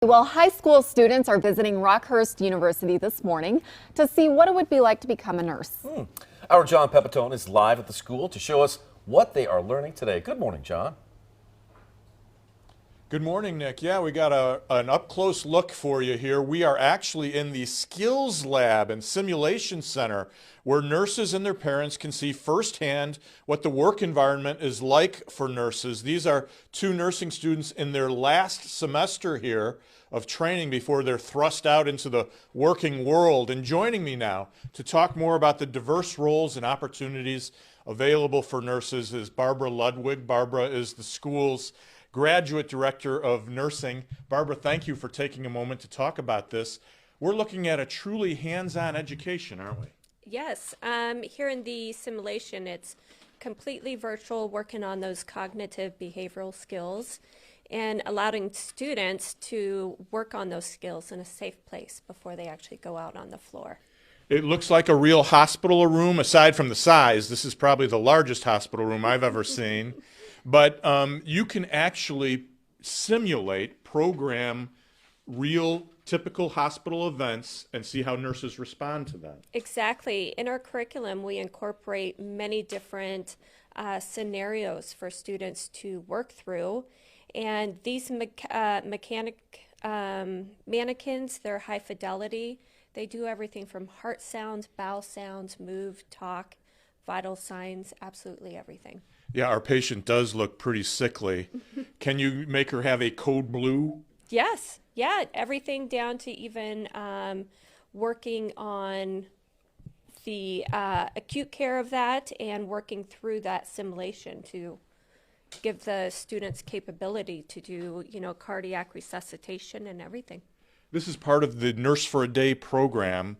Well, high school students are visiting Rockhurst University this morning to see what it would be like to become a nurse. Our John Pepitone is live at the school to show us what they are learning today. Good morning, John. Good morning, Nick. Yeah, we got an up-close look for you here. We are actually in the Skills Lab and Simulation Center, where nurses and their parents can see firsthand what the work environment is like for nurses. These are two nursing students in their last semester here of training before they're thrust out into the working world. And joining me now to talk more about the diverse roles and opportunities available for nurses is Barbara Ludwig. Barbara is the school's Graduate Director of Nursing. Barbara, thank you for taking a moment to talk about this. We're looking at a truly hands-on education, aren't we? Yes. Here in the simulation, it's completely virtual, working on those cognitive behavioral skills and allowing students to work on those skills in a safe place before they actually go out on the floor. It looks like a real hospital room, aside from the size. This is probably the largest hospital room I've ever seen. But you can actually simulate, program real typical hospital events and see how nurses respond to that. Exactly. In our curriculum, we incorporate many different scenarios for students to work through. And these mannequins, they're high fidelity. They do everything from heart sounds, bowel sounds, move, talk, vital signs, absolutely everything. Yeah, our patient does look pretty sickly. Can you make her have a code blue? Yes, yeah, everything down to even working on the acute care of that and working through that simulation to give the students capability to do, cardiac resuscitation and everything. This is part of the Nurse for a Day program.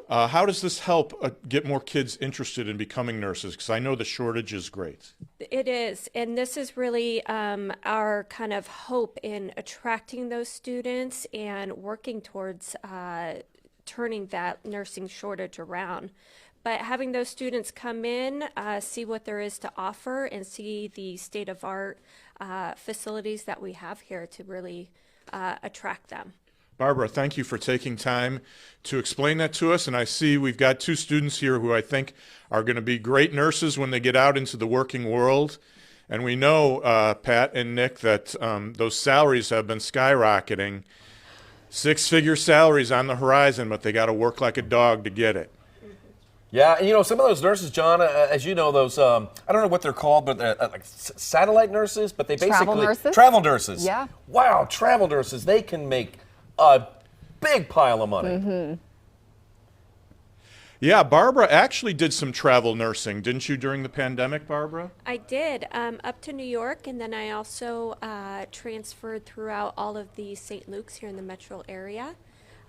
How does this help get more kids interested in becoming nurses? Because I know the shortage is great. It is, and this is really our kind of hope in attracting those students and working towards turning that nursing shortage around. But having those students come in, see what there is to offer, and see the state-of-art facilities that we have here to really attract them. Barbara, thank you for taking time to explain that to us. And I see we've got two students here who I think are going to be great nurses when they get out into the working world. And we know, Pat and Nick, that those salaries have been skyrocketing. Six-figure salaries on the horizon, but they got to work like a dog to get it. Yeah, and some of those nurses, John, as you know, those, I don't know what they're called, but they're like satellite nurses, but they basically... Travel nurses? Travel nurses. Yeah. Wow, travel nurses, they can make a big pile of money. Yeah, Barbara actually did some travel nursing, didn't you, during the pandemic, Barbara? I did, up to New York, and then I also transferred throughout all of the St. Luke's here in the metro area,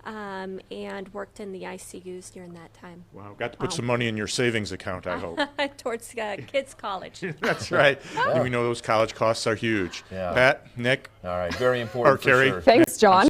and worked in the ICUs during that time. Wow, got to put some money in your savings account, I hope. Towards kids' college. That's right. We know those college costs are huge. Yeah. Pat, Nick? All right, very important Or Carrie. for sure. Thanks, John.